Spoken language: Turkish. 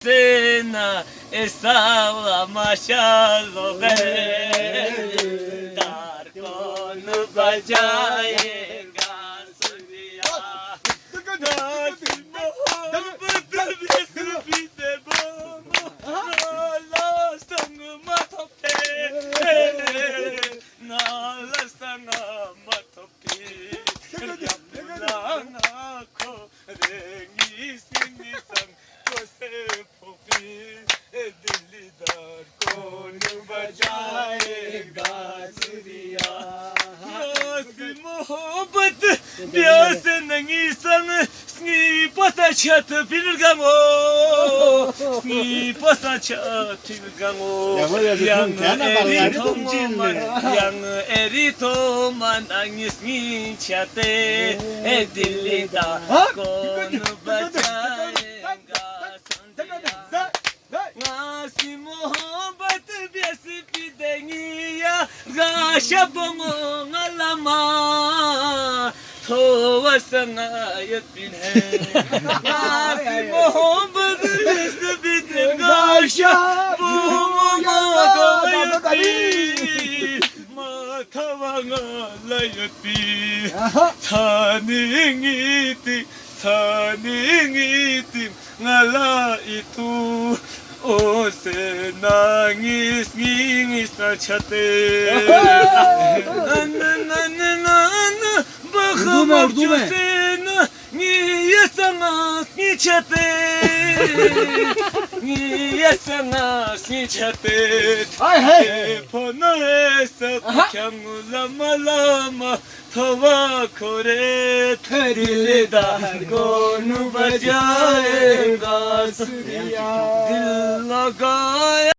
Cena estaba machado de dar con bajaye gasolia nasimo bide bomo la stanga matope na la stanga matope yapulana ko rengi singisang दिलदार कौन बजाएगा सुरिया मोहब्बत प्यास नहीं संग स्नी पसा छत फिरगांगो स्नी पसा छत फिरगांगो yang erito man angis ni chate दिलदार कौन बजाएगा ngasih mohabat biasa pidengia gasha bongong alama thowa sangayat pinhe ngasih mohabat biasa pidengia gasha bongong alama mathawa ngalayat pi Saningiti ngala itu ose nangis na chate na bakhamak jusena niye sangas ni chate pona esa lama thova kore दिलदार कौन बजाएगा सुरिया दिल लगाया